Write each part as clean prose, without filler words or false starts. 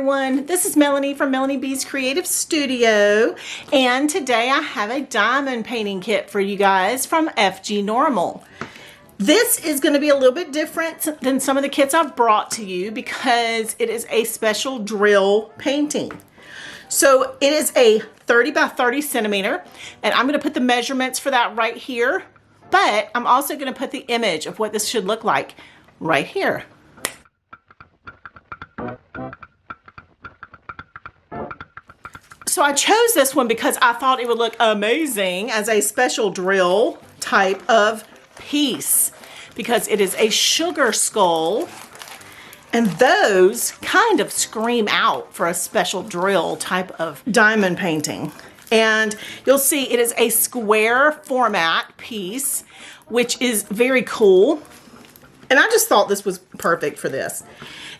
everyone. This is Melanie from Melanie B's Creative Studio, and today I have a diamond painting kit for you guys from Fgnormal. This is going to be a little bit different than some of the kits I've brought to you because it is a special drill painting. So it is a 30 by 30 centimeter, and I'm going to put the measurements for that right here, but I'm also going to put the image of what this should look like right here. So I chose this one because I thought it would look amazing as a special drill type of piece because it is a sugar skull, and those kind of scream out for a special drill type of diamond painting. And you'll see it is a square format piece, which is very cool. And I just thought this was perfect for this.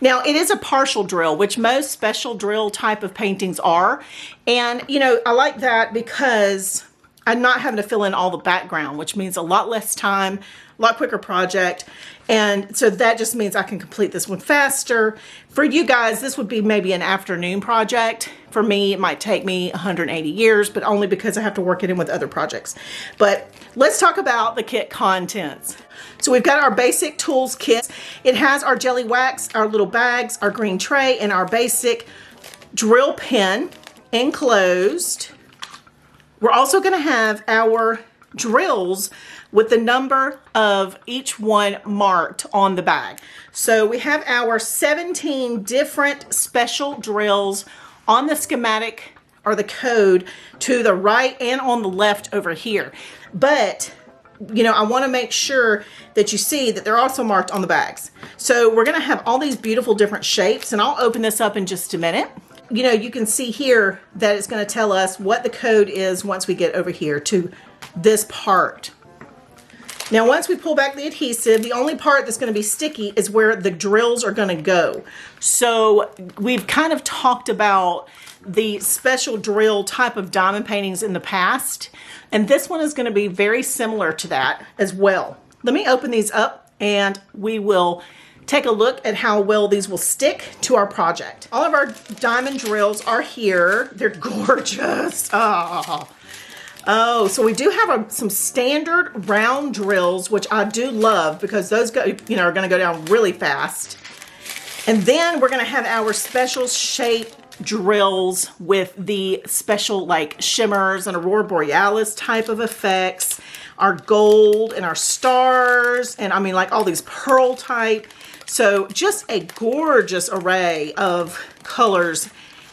Now, it is a partial drill, which most special drill type of paintings are. And, you know, I like that because I'm not having to fill in all the background, which means a lot less time, a lot quicker project. And so that just means I can complete this one faster. For you guys, this would be maybe an afternoon project. For me, it might take me 180 years, but only because I have to work it in with other projects. But let's talk about the kit contents. So we've got our basic tools kit. It has our jelly wax, our little bags, our green tray, and our basic drill pen enclosed. We're also going to have our drills with the number of each one marked on the bag. So we have our 17 different special drills on the schematic or the code to the right and on the left over here. But, you know, I want to make sure that you see that they're also marked on the bags. So we're going to have all these beautiful different shapes, and I'll open this up in just a minute. You know, you can see here that it's going to tell us what the code is once we get over here to this part. Now, once we pull back the adhesive, the only part that's going to be sticky is where the drills are going to go. So we've kind of talked about the special drill type of diamond paintings in the past, and this one is going to be very similar to that as well. Let me open these up and we will take a look at how well these will stick to our project. All of our diamond drills are here. They're gorgeous. Oh, so we do have some standard round drills, which I do love because those go, you know, are going to go down really fast. And then we're going to have our special shape drills with the special like shimmers and aurora borealis type of effects, our gold and our stars, and I mean like all these pearl type. So just a gorgeous array of colors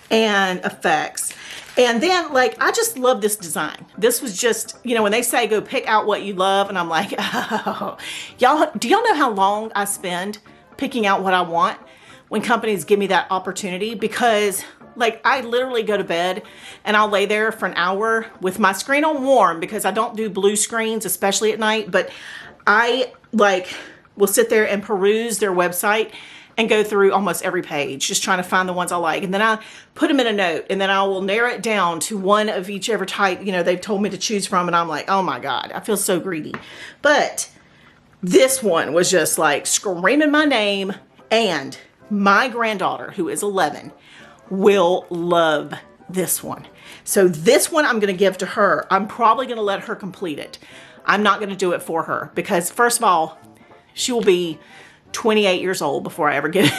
and effects. And then, like, I just love this design. This was just, you know, when they say go pick out what you love, and I'm like, oh, do y'all know how long I spend picking out what I want when companies give me that opportunity? Because, like, I literally go to bed and I'll lay there for an hour with my screen on warm because I don't do blue screens, especially at night. But I, like, will sit there and peruse their website and go through almost every page, just trying to find the ones I like. And then I put them in a note, and then I will narrow it down to one of whichever type, you know, they've told me to choose from. And I'm like, oh my God, I feel so greedy. But this one was just like screaming my name, and my granddaughter, who is 11, will love this one. So this one I'm going to give to her. I'm probably going to let her complete it. I'm not going to do it for her because, first of all, she will be 28 years old before I ever get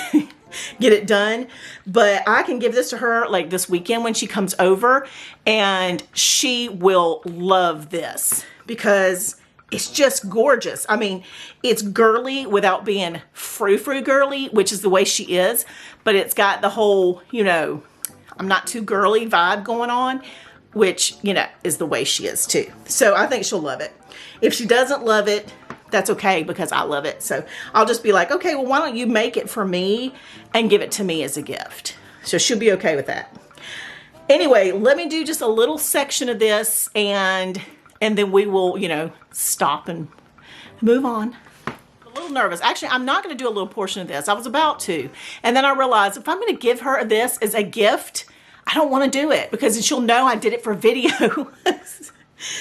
it done. But I can give this to her like this weekend when she comes over, and she will love this because it's just gorgeous. I mean, it's girly without being frou-frou girly, which is the way she is, but it's got the whole, you know, I'm not too girly vibe going on, which, you know, is the way she is too. So I think she'll love it. If she doesn't love it, that's okay because I love it. So I'll just be like, okay, well, why don't you make it for me and give it to me as a gift? So she'll be okay with that. Anyway, let me do just a little section of this, and then we will, you know, stop and move on. A little nervous. Actually, I'm not going to do a little portion of this. I was about to. And then I realized if I'm going to give her this as a gift, I don't want to do it because she'll know I did it for video.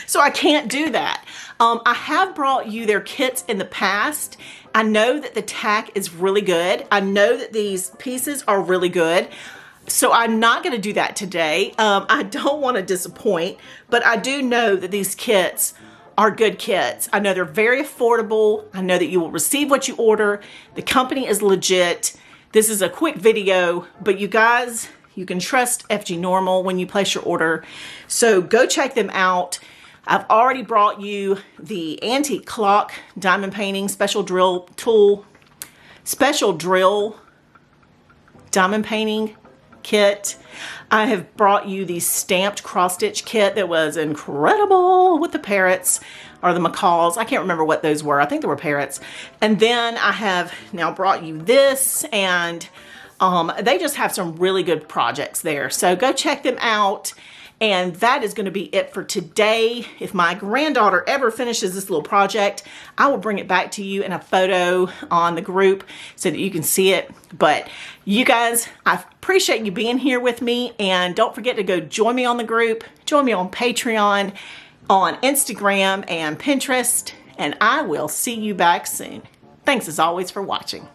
So I can't do that. I have brought you their kits in the past. I know that the tack is really good. I know that these pieces are really good. So I'm not going to do that today. I don't want to disappoint, but I do know that these kits are good kits. I know they're very affordable. I know that you will receive what you order. The company is legit. This is a quick video, but you guys, you can trust Fgnormal when you place your order. So go check them out. I've already brought you the antique clock diamond painting special drill diamond painting kit. I have brought you the stamped cross stitch kit that was incredible with the parrots or the macaws. I can't remember what those were. I think they were parrots. And then I have now brought you this, and they just have some really good projects there. So go check them out. And that is going to be it for today. If my granddaughter ever finishes this little project, I will bring it back to you in a photo on the group so that you can see it. But you guys, I appreciate you being here with me. And don't forget to go join me on the group. Join me on Patreon, on Instagram, and Pinterest. And I will see you back soon. Thanks as always for watching.